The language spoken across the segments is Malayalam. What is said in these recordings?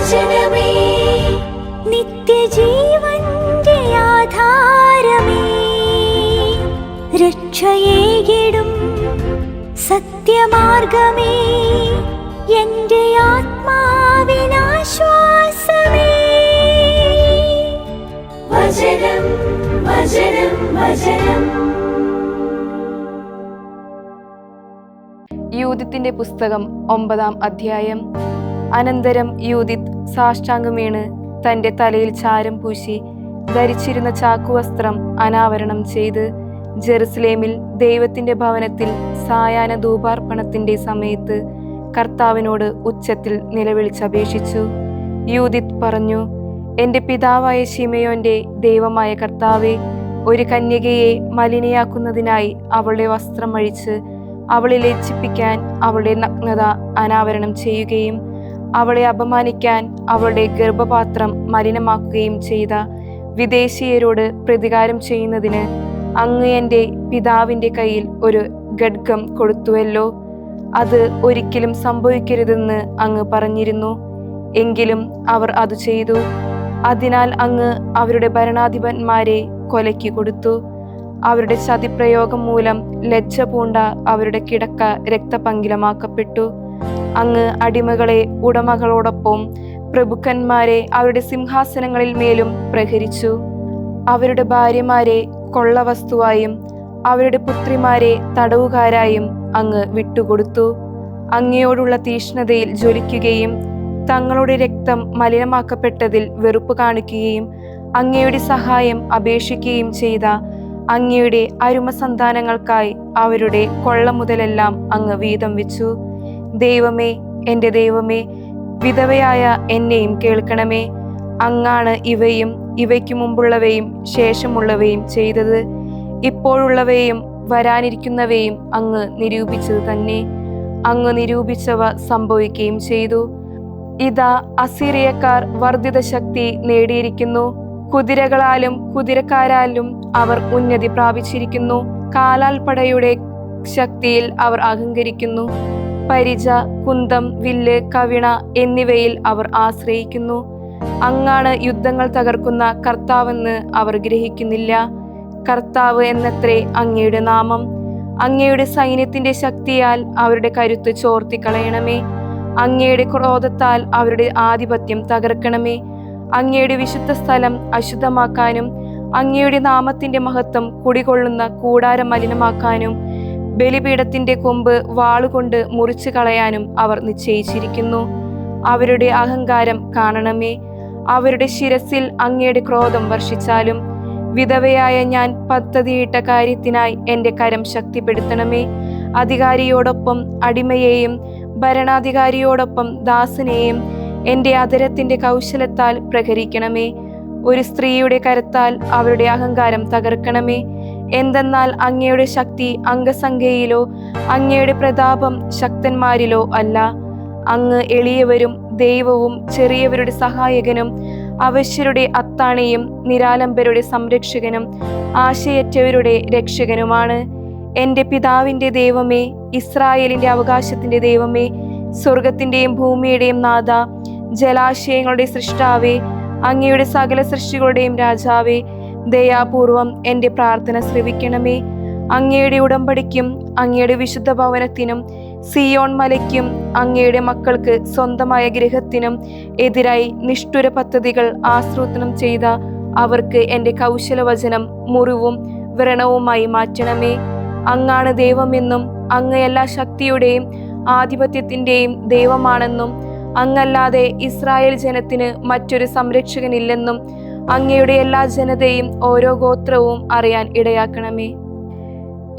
വചനമേ നിത്യജീവന്റെ ആധാരമേ, രക്ഷയേകിടും സത്യമാർഗമേ, എന്റെ ആത്മാവിനാശ്വാസമേ. വചനം വചനം വചനം. യൂദിത്തിന്റെ പുസ്തകം 9-ാം അധ്യായം. അനന്തരം യൂദിത്ത് സാഷ്ടാംഗം വീണ് തന്റെ തലയിൽ ചാരം പൂശി ധരിച്ചിരുന്ന ചാക്കുവസ്ത്രം അനാവരണം ചെയ്ത് ജെറുസലേമിൽ ദൈവത്തിന്റെ ഭവനത്തിൽ സായാഹ്ന ധൂപാർപ്പണത്തിന്റെ സമയത്ത് കർത്താവിനോട് ഉച്ചത്തിൽ നിലവിളിച്ചപേക്ഷിച്ചു. യൂദിത്ത് പറഞ്ഞു, എന്റെ പിതാവായ ശിമെയോന്റെ ദൈവമായ കർത്താവേ, ഒരു കന്യകയെ മലിനയാക്കുന്നതിനായി അവളുടെ വസ്ത്രം അഴിച്ച് അവളെ ലജ്ജിപ്പിക്കാൻ അവളുടെ നഗ്നത അനാവരണം ചെയ്യുകയും അവളെ അപമാനിക്കാൻ അവളുടെ ഗർഭപാത്രം മലിനമാക്കുകയും ചെയ്ത വിദേശീയരോട് പ്രതികാരം ചെയ്യുന്നതിന് അങ്ങ് എൻ്റെ പിതാവിൻ്റെ കയ്യിൽ ഒരു ഖഡ്ഗം കൊടുത്തുവല്ലോ. അത് ഒരിക്കലും സംഭവിക്കരുതെന്ന് അങ്ങ് പറഞ്ഞിരുന്നു. എങ്കിലും അവർ അത് ചെയ്തു. അതിനാൽ അങ്ങ് അവരുടെ ഭരണാധിപന്മാരെ കൊലയ്ക്ക് കൊടുത്തു. അവരുടെ ചതിപ്രയോഗം മൂലം ലജ്ജ പൂണ്ട അവരുടെ കിടക്ക രക്തപങ്കിലമാക്കപ്പെട്ടു. അങ്ങ് അടിമകളെ ഉടമകളോടൊപ്പം പ്രഭുക്കന്മാരെ അവരുടെ സിംഹാസനങ്ങളിൽ മേലും പ്രഹരിച്ചു. അവരുടെ ഭാര്യമാരെ കൊള്ളവസ്തുവായും അവരുടെ പുത്രിമാരെ തടവുകാരായും അങ്ങ് വിട്ടുകൊടുത്തു. അങ്ങയോടുള്ള തീഷ്ണതയിൽ ജ്വലിക്കുകയും തങ്ങളുടെ രക്തം മലിനമാക്കപ്പെട്ടതിൽ വെറുപ്പ് കാണിക്കുകയും അങ്ങയുടെ സഹായം അപേക്ഷിക്കുകയും ചെയ്ത അങ്ങയുടെ അരുമസന്താനങ്ങൾക്കായി അവരുടെ കൊള്ള മുതലെല്ലാം അങ്ങ് വീതം വെച്ചു. ദൈവമേ, എൻ്റെ ദൈവമേ, വിധവയായ എന്നെയും കേൾക്കണമേ. അങ്ങാണ് ഇവയും ഇവയ്ക്കു മുമ്പുള്ളവയും ശേഷമുള്ളവയും ചെയ്തത്. ഇപ്പോഴുള്ളവയും വരാനിരിക്കുന്നവയും അങ്ങ് നിരൂപിച്ചത് തന്നെ. അങ്ങ് നിരൂപിച്ചവ സംഭവിക്കുകയും ചെയ്തു. ഇതാ, അസീറിയക്കാർ വർദ്ധിത ശക്തി നേടിയിരിക്കുന്നു. കുതിരകളാലും കുതിരക്കാരാലും അവർ ഉന്നതി പ്രാപിച്ചിരിക്കുന്നു. കാലാൽപ്പടയുടെ ശക്തിയിൽ അവർ അഹങ്കരിക്കുന്നു. പരിച, കുന്തം, വില്ല്, കവിണ എന്നിവയിൽ അവർ ആശ്രയിക്കുന്നു. അങ്ങാണ് യുദ്ധങ്ങൾ തകർക്കുന്ന കർത്താവെന്ന് അവർ ഗ്രഹിക്കുന്നില്ല. കർത്താവ് എന്നത്രേ അങ്ങയുടെ നാമം. അങ്ങയുടെ സൈന്യത്തിന്റെ ശക്തിയാൽ അവരുടെ കരുത്ത് ചോർത്തിക്കളയണമേ. അങ്ങയുടെ ക്രോധത്താൽ അവരുടെ ആധിപത്യം തകർക്കണമേ. അങ്ങയുടെ വിശുദ്ധ സ്ഥലം അശുദ്ധമാക്കാനും അങ്ങയുടെ നാമത്തിന്റെ മഹത്വം കുടികൊള്ളുന്ന കൂടാരം മലിനമാക്കാനും ബലിപീഠത്തിന്റെ കൊമ്പ് വാളുകൊണ്ട് മുറിച്ചു കളയാനും അവർ നിശ്ചയിച്ചിരിക്കുന്നു. അവരുടെ അഹങ്കാരം കാണണമേ. അവരുടെ ശിരസിൽ അങ്ങയുടെ ക്രോധം വർഷിച്ചാലും വിധവയായ ഞാൻ പദ്ധതിയിട്ട കാര്യത്തിനായി എൻ്റെ കരം ശക്തിപ്പെടുത്തണമേ. അധികാരിയോടൊപ്പം അടിമയെയും ഭരണാധികാരിയോടൊപ്പം ദാസനെയും എൻ്റെ അധരത്തിന്റെ കൗശലത്താൽ പ്രഹരിക്കണമേ. ഒരു സ്ത്രീയുടെ കരത്താൽ അവരുടെ അഹങ്കാരം തകർക്കണമേ. എന്തെന്നാൽ അങ്ങയുടെ ശക്തി അംഗസംഖ്യയിലോ അങ്ങയുടെ പ്രതാപം ശക്തന്മാരിലോ അല്ല. അങ്ങ് എളിയവരും ദൈവവും ചെറിയവരുടെ സഹായകനും അവശ്യരുടെ അത്താണിയും നിരാലംബരുടെ സംരക്ഷകനും ആശയറ്റവരുടെ രക്ഷകനുമാണ്. എൻ്റെ പിതാവിൻ്റെ ദൈവമേ, ഇസ്രായേലിന്റെ അവകാശത്തിന്റെ ദൈവമേ, സ്വർഗത്തിന്റെയും ഭൂമിയുടെയും നാഥ, ജലാശയങ്ങളുടെ സൃഷ്ടാവേ, അങ്ങയുടെ സകല സൃഷ്ടികളുടെയും രാജാവേ, ദയാപൂർവം എൻ്റെ പ്രാർത്ഥന ശ്രവിക്കണമേ. അങ്ങയുടെ ഉടമ്പടിക്കും അങ്ങയുടെ വിശുദ്ധ ഭവനത്തിനും സിയോൺ മലയ്ക്കും അങ്ങയുടെ മക്കൾക്ക് സ്വന്തമായ ഗൃഹത്തിനും എതിരായി നിഷ്ഠുര പദ്ധതികൾ ആസൂത്രണം ചെയ്ത അവർക്ക് എൻ്റെ കൗശലവചനം മുറിവും വ്രണവുമായി മാറ്റണമേ. അങ്ങാണ് ദൈവമെന്നും അങ്ങ് എല്ലാ ശക്തിയുടെയും ആധിപത്യത്തിൻ്റെയും ദൈവമാണെന്നും അങ്ങല്ലാതെ ഇസ്രായേൽ ജനത്തിന് മറ്റൊരു സംരക്ഷകനില്ലെന്നും അങ്ങയുടെ എല്ലാ ജനതയും ഓരോ ഗോത്രവും അറിയാൻ ഇടയാക്കണമേ.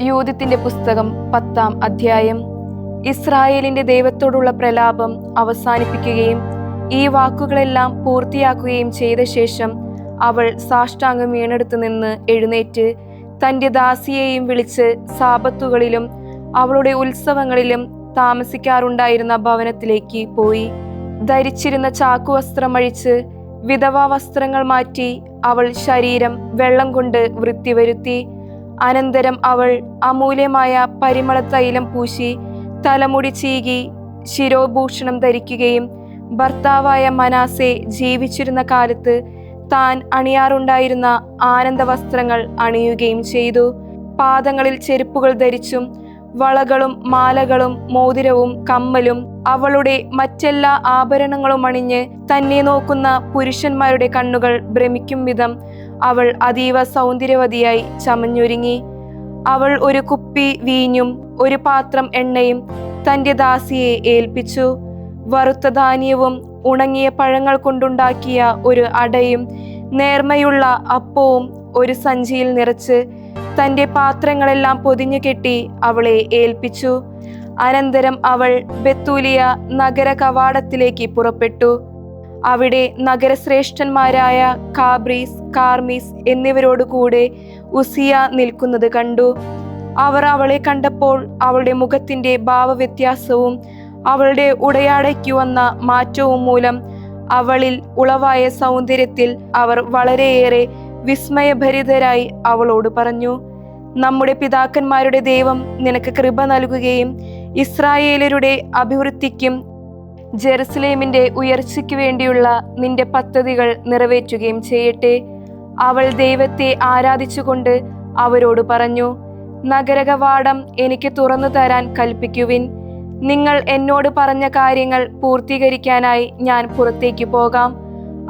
യൂദിത്തിന്റെ പുസ്തകം 10-ാം അധ്യായം. ഇസ്രായേലിന്റെ ദൈവത്തോടുള്ള പ്രലാപം അവസാനിപ്പിക്കുകയും ഈ വാക്കുകളെല്ലാം പൂർത്തിയാക്കുകയും ചെയ്ത ശേഷം അവൾ സാഷ്ടാംഗം വീണെടുത്തു നിന്ന് എഴുന്നേറ്റ് തൻ്റെ ദാസിയെയും വിളിച്ച് സാബത്തുകളിലും അവളുടെ ഉത്സവങ്ങളിലും താമസിക്കാറുണ്ടായിരുന്ന ഭവനത്തിലേക്ക് പോയി. ധരിച്ചിരുന്ന ചാക്കുവസ്ത്രം അഴിച്ച് വിധവാ വസ്ത്രങ്ങൾ മാറ്റി അവൾ ശരീരം വെള്ളം കൊണ്ട് വൃത്തി വരുത്തി. അനന്തരം അവൾ അമൂല്യമായ പരിമള തൈലം പൂശി തലമുടി ചീകി ശിരോഭൂഷണം ധരിക്കുകയും ഭർത്താവായ മനാസെ ജീവിച്ചിരുന്ന കാലത്ത് താൻ അണിയാറുണ്ടായിരുന്ന ആനന്ദവസ്ത്രങ്ങൾ അണിയുകയും ചെയ്തു. പാദങ്ങളിൽ ചെരുപ്പുകൾ ധരിച്ചും വളകളും മാലകളും മോതിരവും കമ്മലും അവളുടെ മറ്റെല്ലാ ആഭരണങ്ങളും അണിഞ്ഞ് തന്നെ നോക്കുന്ന പുരുഷന്മാരുടെ കണ്ണുകൾ ഭ്രമിക്കും വിധം അവൾ അതീവ സൗന്ദര്യവതിയായി ചമഞ്ഞൊരുങ്ങി. അവൾ ഒരു കുപ്പി വീഞ്ഞും ഒരു പാത്രം എണ്ണയും തന്റെ ദാസിയെ ഏൽപ്പിച്ചു. വറുത്ത ധാന്യവും ഉണങ്ങിയ പഴങ്ങൾ കൊണ്ടുണ്ടാക്കിയ ഒരു അടയും നേർമയുള്ള അപ്പവും ഒരു സഞ്ചിയിൽ നിറച്ച് തന്റെ പാത്രങ്ങളെല്ലാം പൊതിഞ്ഞു കെട്ടി അവളെ ഏൽപ്പിച്ചു. അനന്തരം അവൾ ബെത്തൂലിയ നഗര കവാടത്തിലേക്ക് പുറപ്പെട്ടു. അവിടെ നഗരശ്രേഷ്ഠന്മാരായ കാബ്രീസ്, കാർമീസ് എന്നിവരോടുകൂടെ ഉസിയ നിൽക്കുന്നത് കണ്ടു. അവർ അവളെ കണ്ടപ്പോൾ അവളുടെ മുഖത്തിന്റെ ഭാവവ്യത്യാസവും അവളുടെ ഉടയാടയ്ക്കു വന്ന മാറ്റവും മൂലം അവളിൽ ഉളവായ സൗന്ദര്യത്തിൽ അവർ വളരെയേറെ വിസ്മയഭരിതരായി അവളോട് പറഞ്ഞു, നമ്മുടെ പിതാക്കന്മാരുടെ ദൈവം നിനക്ക് കൃപ നൽകുകയും ഇസ്രായേലരുടെ അഭിവൃദ്ധിക്കും ജെറുസലേമിന്റെ ഉയർച്ചയ്ക്ക് വേണ്ടിയുള്ള നിന്റെ പദ്ധതികൾ നിറവേറ്റുകയും ചെയ്യട്ടെ. അവൾ ദൈവത്തെ ആരാധിച്ചുകൊണ്ട് അവരോട് പറഞ്ഞു, നഗരകവാടം എനിക്ക് തുറന്നു തരാൻ കൽപ്പിക്കുവിൻ. നിങ്ങൾ എന്നോട് പറഞ്ഞ കാര്യങ്ങൾ പൂർത്തീകരിക്കാനായി ഞാൻ പുറത്തേക്ക് പോകാം.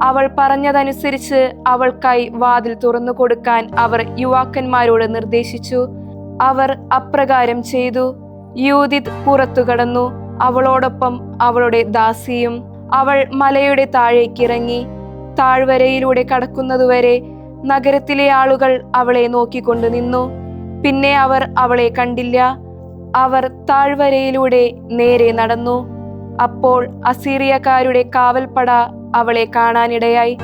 അവൾ പറഞ്ഞതനുസരിച്ച് അവൾക്കായി വാതിൽ തുറന്നു കൊടുക്കാൻ അവർ യുവാക്കന്മാരോട് നിർദ്ദേശിച്ചു. അവർ അപ്രകാരം ചെയ്തു. യൂദിത് പുറത്തു കടന്നു, അവളോടൊപ്പം അവളുടെ ദാസിയും. അവൾ മലയുടെ താഴേക്കിറങ്ങി. താഴ്വരയിലൂടെ കടക്കുന്നതുവരെ നഗരത്തിലെ ആളുകൾ അവളെ നോക്കിക്കൊണ്ടു നിന്നു. പിന്നെ അവർ അവളെ കണ്ടില്ല. അവർ താഴ്വരയിലൂടെ നേരെ നടന്നു. അപ്പോൾ അസീറിയക്കാരുടെ കാവൽപ്പട അവളെ കാണാനിടയായി.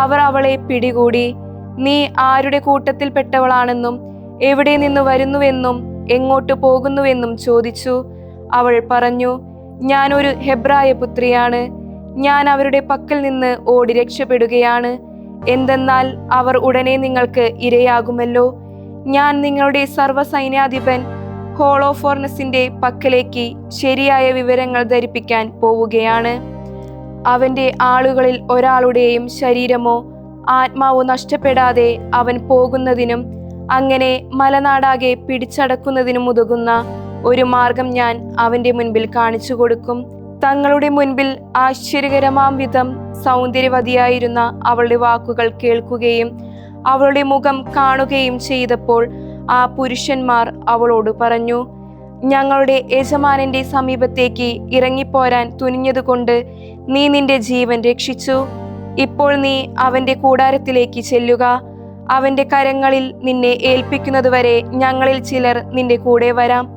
അവർ അവളെ പിടികൂടി. നീ ആരുടെ കൂട്ടത്തിൽപ്പെട്ടവളാണെന്നും എവിടെ നിന്ന് വരുന്നുവെന്നും എങ്ങോട്ട് പോകുന്നുവെന്നും ചോദിച്ചു. അവൾ പറഞ്ഞു, ഞാൻ ഒരു ഹെബ്രായ പുത്രിയാണ്. ഞാൻ അവരുടെ പക്കൽ നിന്ന് ഓടി രക്ഷപ്പെടുകയാണ്. എന്തെന്നാൽ അവർ ഉടനെ നിങ്ങൾക്ക് ഇരയാകുമല്ലോ. ഞാൻ നിങ്ങളുടെ സർവ്വസൈന്യാധിപൻ ഹോളോഫോർണസിന്റെ പക്കലേക്ക് ശരിയായ വിവരങ്ങൾ ധരിപ്പിക്കാൻ പോവുകയാണ്. അവന്റെ ആളുകളിൽ ഒരാളുടെയും ശരീരമോ ആത്മാവോ നഷ്ടപ്പെടാതെ അവൻ പോകുന്നതിനും അങ്ങനെ മലനാടാകെ പിടിച്ചടക്കുന്നതിനും ഉതകുന്ന ഒരു മാർഗം ഞാൻ അവന്റെ മുൻപിൽ കാണിച്ചു കൊടുക്കും. തങ്ങളുടെ മുൻപിൽ ആശ്ചര്യകരമാം വിധം സൗന്ദര്യവതിയായിരുന്ന അവളുടെ വാക്കുകൾ കേൾക്കുകയും അവളുടെ മുഖം കാണുകയും ചെയ്തപ്പോൾ ആ പുരുഷന്മാർ അവളോട് പറഞ്ഞു, ഞങ്ങളുടെ യജമാനന്റെ സമീപത്തേക്ക് ഇറങ്ങിപ്പോരാൻ തുനിഞ്ഞതുകൊണ്ട് നീ നിന്റെ ജീവൻ രക്ഷിച്ചു. ഇപ്പോൾ നീ അവന്റെ കൂടാരത്തിലേക്ക് ചെല്ലുക. അവന്റെ കരങ്ങളിൽ നിന്നെ ഏൽപ്പിക്കുന്നതുവരെ ഞങ്ങളിൽ ചിലർ നിന്റെ കൂടെ വരാം.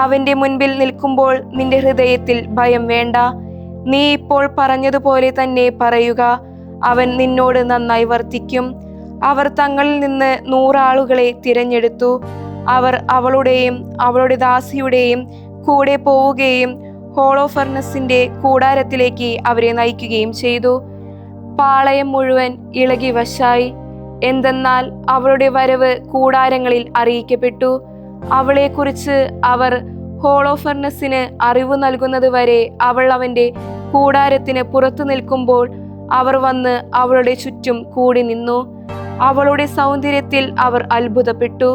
അവന്റെ മുൻപിൽ നിൽക്കുമ്പോൾ നിന്റെ ഹൃദയത്തിൽ ഭയം വേണ്ട. നീ ഇപ്പോൾ പറഞ്ഞതുപോലെ തന്നെ പറയുക. അവൻ നിന്നോട് നന്നായി വർത്തിക്കും. അവർ തങ്ങളിൽ നിന്ന് 100 ആളുകളെ തിരഞ്ഞെടുത്തു. അവർ അവളുടെയും അവളുടെ ദാസിയുടെയും കൂടെ പോവുകയും ഹോളോഫർണസിന്റെ കൂടാരത്തിലേക്ക് അവരെ നയിക്കുകയും ചെയ്തു. പാളയം മുഴുവൻ ഇളകി വശായി. എന്തെന്നാൽ അവളുടെ വരവ് കൂടാരങ്ങളിൽ അറിയിക്കപ്പെട്ടു. അവളെക്കുറിച്ച് അവർ ഹോളോഫർണസിന് അറിവ് നൽകുന്നത് വരെ അവൾ അവന്റെ കൂടാരത്തിന് പുറത്തു നിൽക്കുമ്പോൾ അവർ വന്ന് അവളുടെ ചുറ്റും കൂടി നിന്നു. അവളുടെ സൗന്ദര്യത്തിൽ അവർ അത്ഭുതപ്പെട്ടു.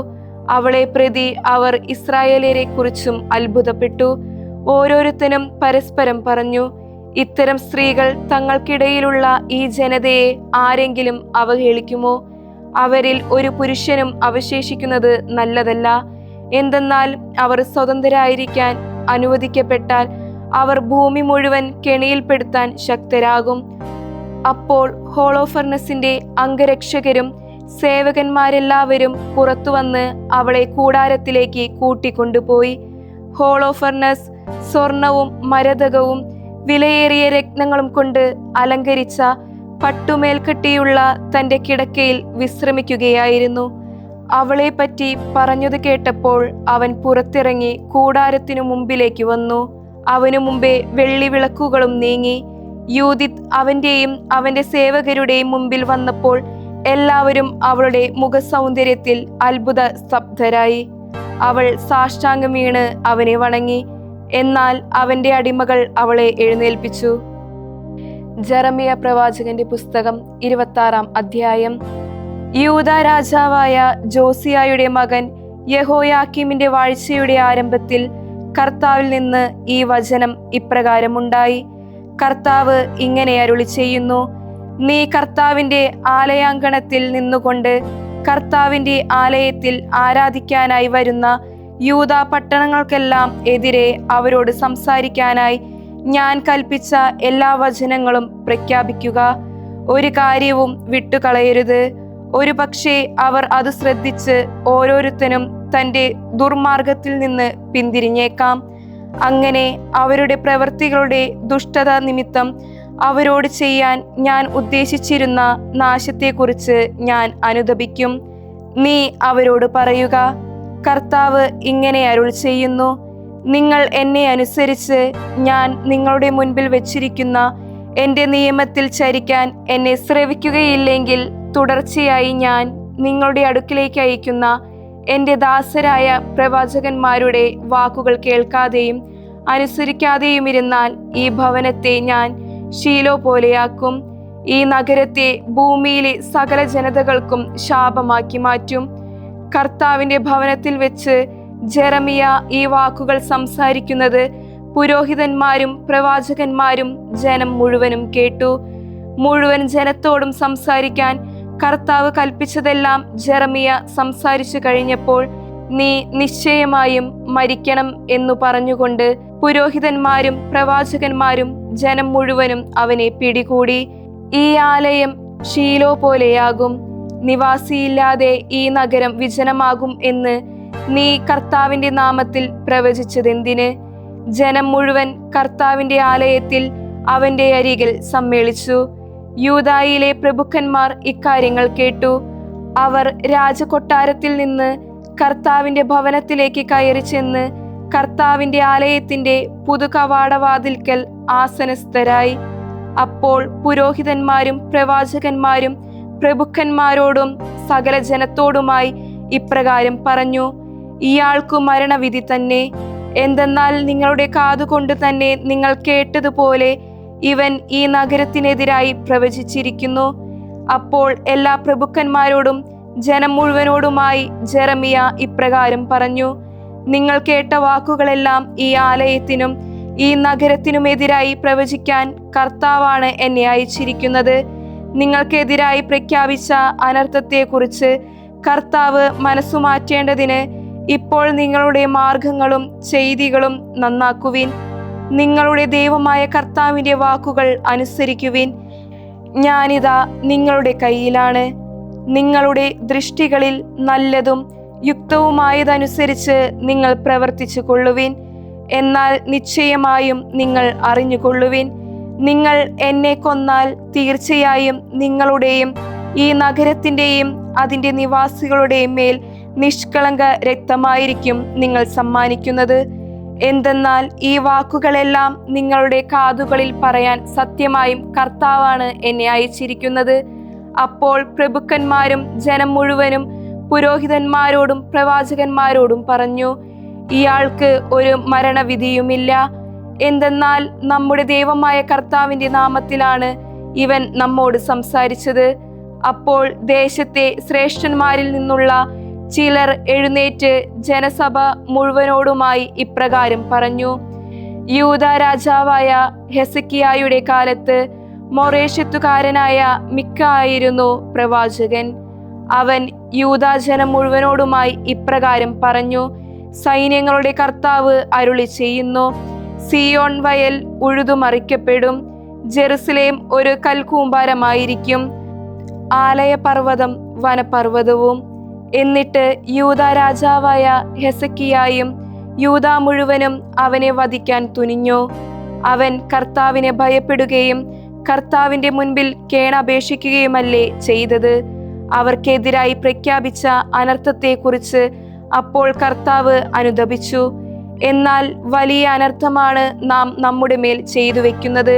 അവളെ പ്രതി അവർ ഇസ്രായേലരെ കുറിച്ചും അത്ഭുതപ്പെട്ടു. ഓരോരുത്തരും പരസ്പരം പറഞ്ഞു, ഇത്തരം സ്ത്രീകൾ തങ്ങൾക്കിടയിലുള്ള ഈ ജനതയെ ആരെങ്കിലും അവഹേളിക്കുമോ? അവരിൽ ഒരു പുരുഷനും അവശേഷിക്കുന്നത് നല്ലതല്ല. എന്തെന്നാൽ അവർ സ്വതന്ത്രരായിരിക്കാൻ അനുവദിക്കപ്പെട്ടാൽ അവർ ഭൂമി മുഴുവൻ കെണിയിൽപ്പെടുത്താൻ ശക്തരാകും. അപ്പോൾ ഹോളോഫർണസിന്റെ അംഗരക്ഷകരും സേവകന്മാരെല്ലാവരും പുറത്തു വന്ന് അവളെ കൂടാരത്തിലേക്ക് കൂട്ടിക്കൊണ്ടുപോയി. ഹോളോഫർണസ് സ്വർണവും മരതകവും വിലയേറിയ രത്നങ്ങളും കൊണ്ട് അലങ്കരിച്ച പട്ടുമേൽക്കട്ടിയുള്ള തന്റെ കിടക്കയിൽ വിശ്രമിക്കുകയായിരുന്നു. അവളെ പറ്റി പറഞ്ഞത് കേട്ടപ്പോൾ അവൻ പുറത്തിറങ്ങി കൂടാരത്തിനു മുമ്പിലേക്ക് വന്നു. അവനു മുമ്പേ വെള്ളി വിളക്കുകളും നീങ്ങി. യൂദിത് അവന്റെയും അവന്റെ സേവകരുടെയും മുമ്പിൽ വന്നപ്പോൾ എല്ലാവരും അവളുടെ മുഖസൗന്ദര്യത്തിൽ അത്ഭുത സ്തബ്ധരായി. അവൾ സാഷ്ടാംഗം വീണ് അവനെ വണങ്ങി. എന്നാൽ അവന്റെ അടിമകൾ അവളെ എഴുന്നേൽപ്പിച്ചു. ജെറമിയ പ്രവാചകന്റെ പുസ്തകം 26-ാം അധ്യായം. യൂദാ രാജാവായ ജോസിയായുടെ മകൻ യഹോയാക്കീമിന്റെ വാഴ്ചയുടെ ആരംഭത്തിൽ കർത്താവിൽ നിന്ന് ഈ വചനം ഇപ്രകാരമുണ്ടായി. കർത്താവ് ഇങ്ങനെ അരുളി ചെയ്യുന്നു: നീ കർത്താവിന്റെ ആലയാങ്കണത്തിൽ നിന്നുകൊണ്ട് കർത്താവിന്റെ ആലയത്തിൽ ആരാധിക്കാനായി വരുന്ന യൂദാ പട്ടണങ്ങൾക്കെല്ലാം എതിരെ അവരോട് സംസാരിക്കാനായി ഞാൻ കൽപ്പിച്ച എല്ലാ വചനങ്ങളും പ്രഖ്യാപിക്കുക. ഒരു കാര്യവും വിട്ടുകളയരുത്. ഒരു പക്ഷേ അവർ അത് ശ്രദ്ധിച്ച് ഓരോരുത്തനും തൻ്റെ ദുർമാർഗത്തിൽ നിന്ന് പിന്തിരിഞ്ഞേക്കാം. അങ്ങനെ അവരുടെ പ്രവൃത്തികളുടെ ദുഷ്ടത നിമിത്തം അവരോട് ചെയ്യാൻ ഞാൻ ഉദ്ദേശിച്ചിരുന്ന നാശത്തെക്കുറിച്ച് ഞാൻ അനുതപിക്കും. നീ അവരോട് പറയുക: കർത്താവ് ഇങ്ങനെ അരുൾ ചെയ്യുന്നു, നിങ്ങൾ എന്നെ അനുസരിച്ച് ഞാൻ നിങ്ങളുടെ മുൻപിൽ വെച്ചിരിക്കുന്ന എൻ്റെ നിയമത്തിൽ ചരിക്കാൻ എന്നെ ശ്രവിക്കുകയില്ലെങ്കിൽ തുടർച്ചയായി ഞാൻ നിങ്ങളുടെ അടുക്കിലേക്ക് അയക്കുന്ന എൻ്റെ ദാസരായ പ്രവാചകന്മാരുടെ വാക്കുകൾ കേൾക്കാതെയും അനുസരിക്കാതെയും ഇരുന്നാൽ ഈ ഭവനത്തെ ഞാൻ ശീലോ പോലെയാക്കും. ഈ നഗരത്തെ ഭൂമിയിലെ സകല ജനതകൾക്കും ശാപമാക്കി മാറ്റും. കർത്താവിൻ്റെ ഭവനത്തിൽ വെച്ച് ജെറമിയ ഈ വാക്കുകൾ സംസാരിക്കുന്നത് പുരോഹിതന്മാരും പ്രവാചകന്മാരും ജനം മുഴുവനും കേട്ടു. മുഴുവൻ ജനത്തോടും സംസാരിക്കാൻ കർത്താവ് കൽപ്പിച്ചതെല്ലാം ജെറമിയ സംസാരിച്ചു കഴിഞ്ഞപ്പോൾ, നീ നിശ്ചയമായും മരിക്കണം എന്നു പറഞ്ഞുകൊണ്ട് പുരോഹിതന്മാരും പ്രവാചകന്മാരും ജനം മുഴുവനും അവനെ പിടികൂടി. ഈ ആലയം ശീലോ പോലെയാകും, നിവാസിയില്ലാതെ ഈ നഗരം വിജനമാകും എന്ന് നീ കർത്താവിന്റെ നാമത്തിൽ പ്രവചിച്ചതെന്തിന്? ജനം മുഴുവൻ കർത്താവിന്റെ ആലയത്തിൽ അവന്റെ അരികിൽ സമ്മേളിച്ചു. യൂദായിലെ പ്രഭുക്കന്മാർ ഇക്കാര്യങ്ങൾ കേട്ടു. അവർ രാജകൊട്ടാരത്തിൽ നിന്ന് കർത്താവിന്റെ ഭവനത്തിലേക്ക് കയറി ചെന്ന് കർത്താവിന്റെ ആലയത്തിന്റെ പുതുകവാടവാതിൽക്കൽ ആസനസ്ഥരായി. അപ്പോൾ പുരോഹിതന്മാരും പ്രവാചകന്മാരും പ്രഭുക്കന്മാരോടും സകല ജനത്തോടുമായി ഇപ്രകാരം പറഞ്ഞു: ഇയാൾക്കു മരണവിധി തന്നെ. എന്തെന്നാൽ നിങ്ങളുടെ കാതുകൊണ്ട് തന്നെ നിങ്ങൾ കേട്ടതുപോലെ ഇവൻ ഈ നഗരത്തിനെതിരായി പ്രവചിച്ചിരിക്കുന്നു. അപ്പോൾ എല്ലാ പ്രഭുക്കന്മാരോടും ജനം മുഴുവനോടുമായി ജെറമിയ ഇപ്രകാരം പറഞ്ഞു: നിങ്ങൾ കേട്ട വാക്കുകളെല്ലാം ഈ ആലയത്തിനും ഈ നഗരത്തിനുമെതിരായി പ്രവചിക്കാൻ കർത്താവാണ് എന്നെ അയച്ചിരിക്കുന്നത്. നിങ്ങൾക്കെതിരായി പ്രഖ്യാപിച്ച അനർത്ഥത്തെക്കുറിച്ച് കർത്താവ് മനസ്സുമാറ്റേണ്ടതിന് ഇപ്പോൾ നിങ്ങളുടെ മാർഗങ്ങളും ചെയ്തികളും നന്നാക്കുവിൻ. നിങ്ങളുടെ ദൈവമായ കർത്താവിന്റെ വാക്കുകൾ അനുസരിക്കുവിൻ. ഞാനിതാ നിങ്ങളുടെ കയ്യിലാണ്. നിങ്ങളുടെ ദൃഷ്ടികളിൽ നല്ലതും യുക്തവുമായതനുസരിച്ച് നിങ്ങൾ പ്രവർത്തിച്ചു കൊള്ളുവിൻ. എന്നാൽ നിശ്ചയമായും നിങ്ങൾ അറിഞ്ഞുകൊള്ളുവിൻ, നിങ്ങൾ എന്നെ കൊന്നാൽ തീർച്ചയായും നിങ്ങളുടെയും ഈ നഗരത്തിൻ്റെയും അതിൻ്റെ നിവാസികളുടെയും മേൽ നിഷ്കളങ്ക രക്തമായിരിക്കും നിങ്ങൾ സമ്മാനിക്കുന്നത്. എന്തെന്നാൽ ഈ വാക്കുകളെല്ലാം നിങ്ങളുടെ കാതുകളിൽ പറയാൻ സത്യമായും കർത്താവാണ് എന്നെ അയച്ചിരിക്കുന്നത്. അപ്പോൾ പ്രഭുക്കന്മാരും ജനം മുഴുവനും പുരോഹിതന്മാരോടും പ്രവാചകന്മാരോടും പറഞ്ഞു: ഇയാൾക്ക് ഒരു മരണവിധിയുമില്ല. എന്തെന്നാൽ നമ്മുടെ ദൈവമായ കർത്താവിന്റെ നാമത്തിലാണ് ഇവൻ നമ്മോട് സംസാരിച്ചത്. അപ്പോൾ ദേശത്തെ ശ്രേഷ്ഠന്മാരിൽ നിന്നുള്ള ചിലർ എഴുന്നേറ്റ് ജനസഭ മുഴുവനോടുമായി ഇപ്രകാരം പറഞ്ഞു: യൂദാ രാജാവായ ഹെസക്കിയായുടെ കാലത്ത് മൊറേഷ്യത്തുകാരനായ മിക്ക ആയിരുന്നു പ്രവാചകൻ. അവൻ യൂദാ ജനം മുഴുവനോടുമായി ഇപ്രകാരം പറഞ്ഞു: സൈന്യങ്ങളുടെ കർത്താവ് അരുളി ചെയ്യുന്നു, സിയോൺ വയൽ ഉഴുതുമറിക്കപ്പെടും, ജെറുസലേം ഒരു കൽക്കൂമ്പാരമായിരിക്കും, ആലയപർവ്വതം വനപർവ്വതവും. എന്നിട്ട് യൂദാ രാജാവായ ഹെസക്കിയായും യൂദാ മുഴുവനും അവനെ വധിക്കാൻ തുനിഞ്ഞു. അവൻ കർത്താവിനെ ഭയപ്പെടുകയും കർത്താവിന്റെ മുൻപിൽ കേണപേക്ഷിക്കുകയുമല്ലേ ചെയ്തത്. അവർക്കെതിരായി പ്രഖ്യാപിച്ച അനർത്ഥത്തെക്കുറിച്ച് അപ്പോൾ കർത്താവ് അനുതപിച്ചു. എന്നാൽ വലിയ അനർത്ഥമാണ് നാം നമ്മുടെ മേൽ ചെയ്തു വെക്കുന്നത്.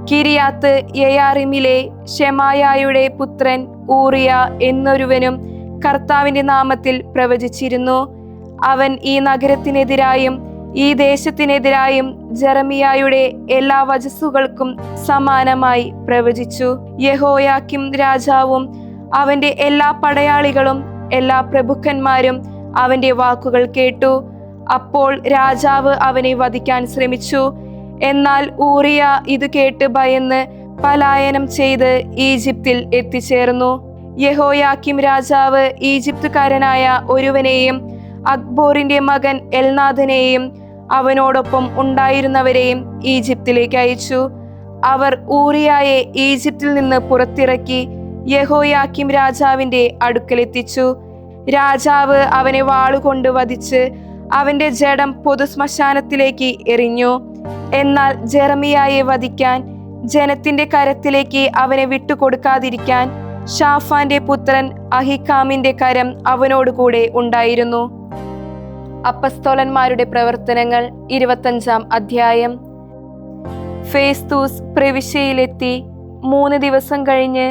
കിരിയാത്ത് യെയാറിമിലെ ശെമായായുടെ പുത്രൻ ഊറിയ എന്നൊരുവനും കർത്താവിന്റെ നാമത്തിൽ പ്രവചിച്ചിരുന്നു. അവൻ ഈ നഗരത്തിനെതിരായും ഈ ദേശത്തിനെതിരായും ജെറമിയായുടെ എല്ലാ വചസ്സുകൾക്കും സമാനമായി പ്രവചിച്ചു. യെഹോയാക്കീം രാജാവും അവന്റെ എല്ലാ പടയാളികളും എല്ലാ പ്രഭുക്കന്മാരും അവന്റെ വാക്കുകൾ കേട്ടു. അപ്പോൾ രാജാവ് അവനെ വധിക്കാൻ ശ്രമിച്ചു. എന്നാൽ ഊറിയ ഇത് കേട്ട് ഭയന്ന് പലായനം ചെയ്ത് ഈജിപ്തിൽ എത്തിച്ചേർന്നു. യെഹോയാക്കീം രാജാവ് ഈജിപ്തുകാരനായ ഒരുവനെയും അക്ബോറിന്റെ മകൻ എൽനാഥനെയും അവനോടൊപ്പം ഉണ്ടായിരുന്നവരെയും ഈജിപ്തിലേക്ക് അയച്ചു. അവർ ഊറിയായെ ഈജിപ്തിൽ നിന്ന് പുറത്തിറക്കി യെഹോയാക്കീം രാജാവിന്റെ അടുക്കലെത്തിച്ചു. രാജാവ് അവനെ വാളുകൊണ്ട് വധിച്ച് അവന്റെ ജഡം പൊതുശ്മശാനത്തിലേക്ക് എറിഞ്ഞു. എന്നാൽ ജെറമിയായെ വധിക്കാൻ ജനത്തിന്റെ കരത്തിലേക്ക് അവനെ വിട്ടുകൊടുക്കാതിരിക്കാൻ ഷാഫാന്റെ പുത്രൻ അഹിക്കാമിന്റെ കരം അവനോടുകൂടെ ഉണ്ടായിരുന്നു. അപ്പസ്തോലന്മാരുടെ പ്രവർത്തനങ്ങൾ 25-ാം അധ്യായം. ഫേസ്തൂസ് പ്രവിശ്യയിലെത്തി 3 ദിവസം കഴിഞ്ഞ്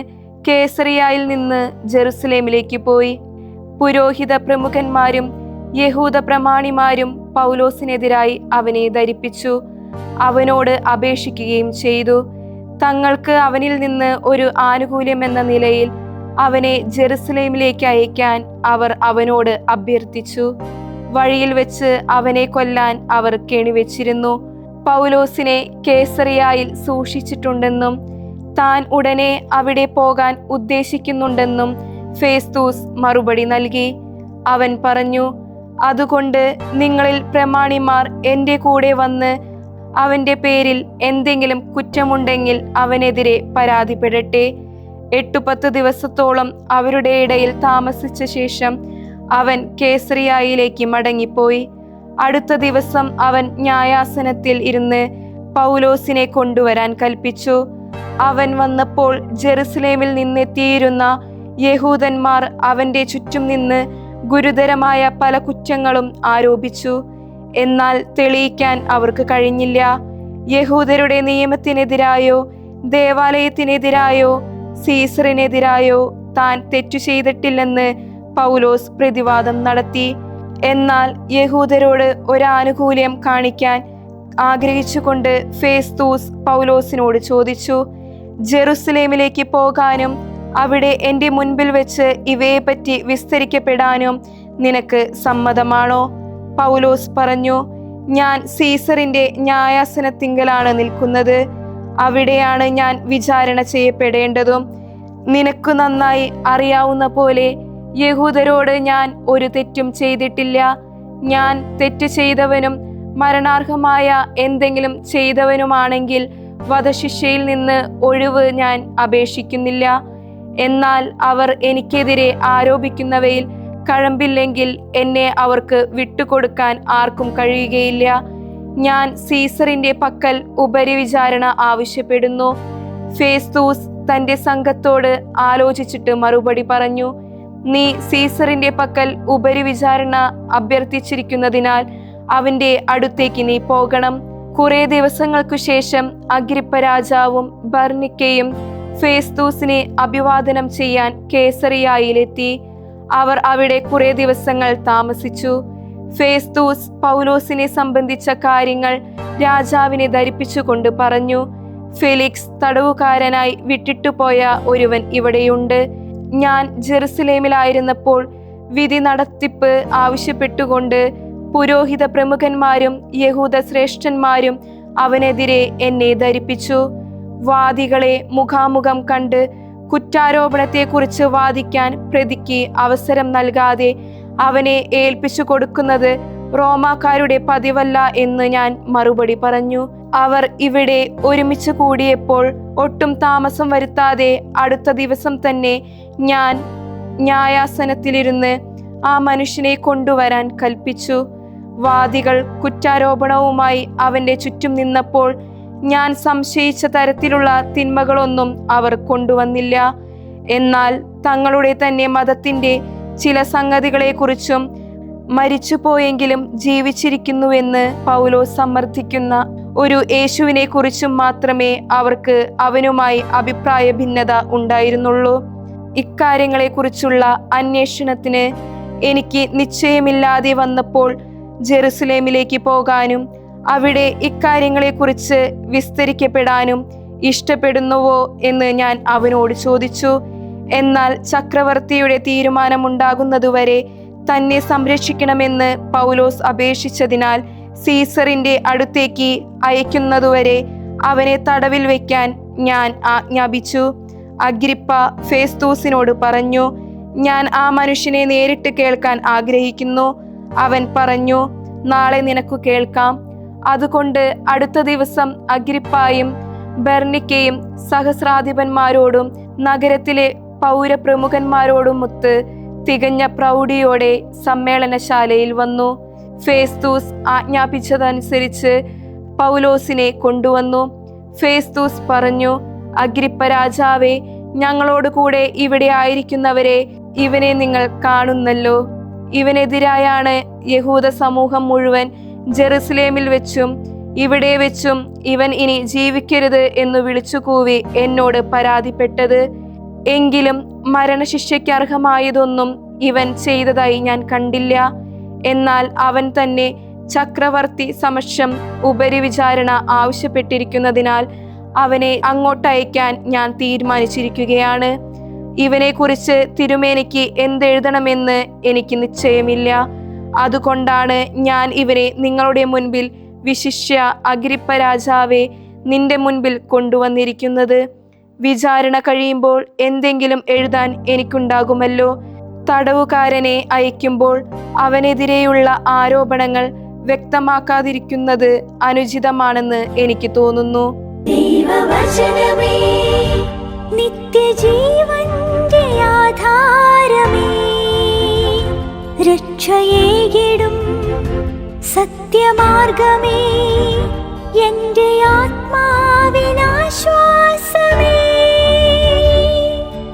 കേസറിയായിൽ നിന്ന് ജെറുസലേമിലേക്ക് പോയി. പുരോഹിത പ്രമുഖന്മാരും യഹൂദ പ്രമാണിമാരും പൗലോസിനെതിരായി അവനെ ധരിപ്പിച്ചു. അവനോട് അപേക്ഷിക്കുകയും ചെയ്തു. തങ്ങൾക്ക് അവനിൽ നിന്ന് ഒരു ആനുകൂല്യം എന്ന നിലയിൽ അവനെ ജെറുസലേമിലേക്ക് അയക്കാൻ അവർ അവനോട് അഭ്യർത്ഥിച്ചു. വഴിയിൽ വെച്ച് അവനെ കൊല്ലാൻ അവർ കെണിവെച്ചിരുന്നു. പൗലോസിനെ കേസറിയായിൽ സൂക്ഷിച്ചിട്ടുണ്ടെന്നും താൻ ഉടനെ അവിടെ പോകാൻ ഉദ്ദേശിക്കുന്നുണ്ടെന്നും ഫേസ്തൂസ് മറുപടി നൽകി. അവൻ പറഞ്ഞു, അതുകൊണ്ട് നിങ്ങളിൽ പ്രമാണിമാർ എൻ്റെ കൂടെ വന്ന് അവന്റെ പേരിൽ എന്തെങ്കിലും കുറ്റമുണ്ടെങ്കിൽ അവനെതിരെ പരാതിപ്പെടട്ടെ. 8-10 ദിവസത്തോളം അവരുടെ ഇടയിൽ താമസിച്ച ശേഷം അവൻ കേസറിയായിലേക്ക് മടങ്ങിപ്പോയി. അടുത്ത ദിവസം അവൻ ന്യായാസനത്തിൽ ഇരുന്ന് പൗലോസിനെ കൊണ്ടുവരാൻ കൽപ്പിച്ചു. അവൻ വന്നപ്പോൾ ജെറുസലേമിൽ നിന്നെത്തിയിരുന്ന യഹൂദന്മാർ അവന്റെ ചുറ്റും നിന്ന് ഗുരുതരമായ പല കുറ്റങ്ങളും ആരോപിച്ചു. എന്നാൽ തെളിയിക്കാൻ അവർക്ക് കഴിഞ്ഞില്ല. യഹൂദരുടെ നിയമത്തിനെതിരായോ ദേവാലയത്തിനെതിരായോ സീസറിനെതിരായോ താൻ തെറ്റു ചെയ്തിട്ടില്ലെന്ന് പൗലോസ് പ്രതിവാദം നടത്തി. എന്നാൽ യഹൂദരോട് ഒരാനുകൂല്യം കാണിക്കാൻ ആഗ്രഹിച്ചുകൊണ്ട് ഫേസ്തൂസ് പൗലോസിനോട് ചോദിച്ചു, ജെറുസലേമിലേക്ക് പോകാനും അവിടെ എൻ്റെ മുൻപിൽ വെച്ച് ഇവയെപ്പറ്റി വിസ്തരിക്കപ്പെടാനും നിനക്ക് സമ്മതമാണോ? പൗലോസ് പറഞ്ഞു, ഞാൻ സീസറിന്റെ ന്യായാസനത്തിങ്കലാണ് നിൽക്കുന്നത്. അവിടെയാണ് ഞാൻ വിചാരണ ചെയ്യപ്പെടേണ്ടതും. നിനക്ക് നന്നായി അറിയാവുന്ന പോലെ യഹൂദരോട് ഞാൻ ഒരു തെറ്റും ചെയ്തിട്ടില്ല. ഞാൻ തെറ്റ് ചെയ്തവനും മരണാർഹമായ എന്തെങ്കിലും ചെയ്തവനുമാണെങ്കിൽ വധശിക്ഷയിൽ നിന്ന് ഒഴിവ് ഞാൻ അപേക്ഷിക്കുന്നില്ല. എന്നാൽ അവർ എനിക്കെതിരെ ആരോപിക്കുന്നവയിൽ കഴമ്പില്ലെങ്കിൽ എന്നെ അവർക്ക് വിട്ടുകൊടുക്കാൻ ആർക്കും കഴിയുകയില്ല. ഞാൻ സീസറിന്റെ പക്കൽ ഉപരിവിചാരണ ആവശ്യപ്പെടുന്നു. ഫേസ്തൂസ് തന്റെ സംഘത്തോട് ആലോചിച്ചിട്ട് മറുപടി പറഞ്ഞു, നീ സീസറിന്റെ പക്കൽ ഉപരിവിചാരണ അഭ്യർത്ഥിച്ചിരിക്കുന്നതിനാൽ അവന്റെ അടുത്തേക്ക് നീ പോകണം. കുറെ ദിവസങ്ങൾക്കു ശേഷം അഗ്രിപ്പ രാജാവും ബർനിക്കയും ഫേസ്തൂസിനെ അഭിവാദനം ചെയ്യാൻ കേസറിയായിലെത്തി. അവർ അവിടെ കുറെ ദിവസങ്ങൾ താമസിച്ചു. ഫേസ്തൂസ് പൗലോസിനെ സംബന്ധിച്ച കാര്യങ്ങൾ രാജാവിനെ ധരിപ്പിച്ചുകൊണ്ട് പറഞ്ഞു, ഫെലിക്സ് തടവുകാരനായി വിട്ടിട്ടുപോയ ഒരുവൻ ഇവിടെയുണ്ട്. ഞാൻ ജെറുസലേമിലായിരുന്നപ്പോൾ വിധി നടത്തിപ്പ് ആവശ്യപ്പെട്ടുകൊണ്ട് പുരോഹിത പ്രമുഖന്മാരും യഹൂദ ശ്രേഷ്ഠന്മാരും അവനെതിരെ എന്നെ ധരിപ്പിച്ചു. വാദികളെ മുഖാമുഖം കണ്ട് കുറ്റാരോപണത്തെക്കുറിച്ച് വാദിക്കാൻ പ്രതിക്ക് അവസരം നൽകാതെ അവനെ ഏൽപ്പിച്ചു കൊടുക്കുന്നത് റോമാക്കാരുടെ പതിവല്ല എന്ന് ഞാൻ മറുപടി പറഞ്ഞു. അവർ ഇവിടെ ഒരുമിച്ച് കൂടിയപ്പോൾ ഒട്ടും താമസം വരുത്താതെ അടുത്ത ദിവസം തന്നെ ഞാൻ ന്യായാസനത്തിലിരുന്ന് ആ മനുഷ്യനെ കൊണ്ടുവരാൻ കൽപ്പിച്ചു. വാദികൾ കുറ്റാരോപണവുമായി അവന്റെ ചുറ്റും നിന്നപ്പോൾ ഞാൻ സംശയിച്ച തരത്തിലുള്ള തിന്മകളൊന്നും അവർ കൊണ്ടുവന്നില്ല. എന്നാൽ തങ്ങളുടെ തന്നെ മതത്തിന്റെ ചില സംഗതികളെക്കുറിച്ചും മരിച്ചുപോയെങ്കിലും ജീവിച്ചിരിക്കുന്നുവെന്ന് പൗലോസ് സമർത്ഥിക്കുന്ന ഒരു യേശുവിനെ കുറിച്ചും മാത്രമേ അവർക്ക് അവനുമായി അഭിപ്രായ ഭിന്നത ഉണ്ടായിരുന്നുള്ളൂ. ഇക്കാര്യങ്ങളെക്കുറിച്ചുള്ള അന്വേഷണത്തിന് എനിക്ക് നിശ്ചയമില്ലാതെ വന്നപ്പോൾ ജെറുസലേമിലേക്ക് പോകാനും അവിടെ ഇക്കാര്യങ്ങളെക്കുറിച്ച് വിസ്തരിക്കപ്പെടാനും ഇഷ്ടപ്പെടുന്നുവോ എന്ന് ഞാൻ അവനോട് ചോദിച്ചു. എന്നാൽ ചക്രവർത്തിയുടെ തീരുമാനമുണ്ടാകുന്നതുവരെ തന്നെ സംരക്ഷിക്കണമെന്ന് പൗലോസ് അപേക്ഷിച്ചതിനാൽ സീസറിന്റെ അടുത്തേക്ക് അയക്കുന്നതുവരെ അവനെ തടവിൽ വയ്ക്കാൻ ഞാൻ ആജ്ഞാപിച്ചു. അഗ്രിപ്പ ഫേസ്തൂസിനോട് പറഞ്ഞു, ഞാൻ ആ മനുഷ്യനെ നേരിട്ട് കേൾക്കാൻ ആഗ്രഹിക്കുന്നു. അവൻ പറഞ്ഞു, നാളെ നിനക്ക് കേൾക്കാം. അതുകൊണ്ട് അടുത്ത ദിവസം അഗ്രിപ്പായും ബെർണിക്കയും സഹസ്രാധിപന്മാരോടും നഗരത്തിലെ പൗരപ്രമുഖന്മാരോടുമൊത്ത് തികഞ്ഞ പ്രൗഢിയോടെ സമ്മേളനശാലയിൽ വന്നു. ഫേസ്തൂസ് ആജ്ഞാപിച്ചതനുസരിച്ച് പൗലോസിനെ കൊണ്ടുവന്നു. ഫേസ്തൂസ് പറഞ്ഞു, അഗ്രിപ്പ രാജാവേ, ഞങ്ങളോട് കൂടെ ഇവിടെ ആയിരിക്കുന്നവരെ ഇവനെ നിങ്ങൾ കാണുന്നല്ലോ. ഇവനെതിരായാണ് യഹൂദ സമൂഹം മുഴുവൻ ജെറുസലേമിൽ വെച്ചും ഇവിടെ വെച്ചും ഇവൻ ഇനി ജീവിക്കരുത് എന്ന് വിളിച്ചുകൂവി എന്നോട് പരാതിപ്പെട്ടത്. എങ്കിലും മരണശിക്ഷയ്ക്ക് അർഹമായതൊന്നും ഇവൻ ചെയ്തതായി ഞാൻ കണ്ടില്ല. എന്നാൽ അവൻ തന്നെ ചക്രവർത്തി സമക്ഷം ഉപരിവിചാരണ ആവശ്യപ്പെട്ടിരിക്കുന്നതിനാൽ അവനെ അങ്ങോട്ടയക്കാൻ ഞാൻ തീരുമാനിച്ചിരിക്കുകയാണ്. ഇവനെക്കുറിച്ച് തിരുമേനിക്ക് എന്തെഴുതണമെന്ന് എനിക്ക് നിശ്ചയമില്ല. അതുകൊണ്ടാണ് ഞാൻ ഇവനെ നിങ്ങളുടെ മുൻപിൽ, വിശിഷ്യ അഗ്രിപ്പ രാജാവേ, നിന്റെ മുൻപിൽ കൊണ്ടുവന്നിരിക്കുന്നത്. വിചാരണ കഴിയുമ്പോൾ എന്തെങ്കിലും എഴുതാൻ എനിക്കുണ്ടാകുമല്ലോ. തടവുകാരനെ അയക്കുമ്പോൾ അവനെതിരെയുള്ള ആരോപണങ്ങൾ വ്യക്തമാക്കാതിരിക്കുന്നത് അനുചിതമാണെന്ന് എനിക്ക് തോന്നുന്നു. ദൈവവചനമേ, നിത്യജീവന്റെ ആധാരമേ, രക്ഷയേകിടും സത്യമാർഗമേ, എന്റെ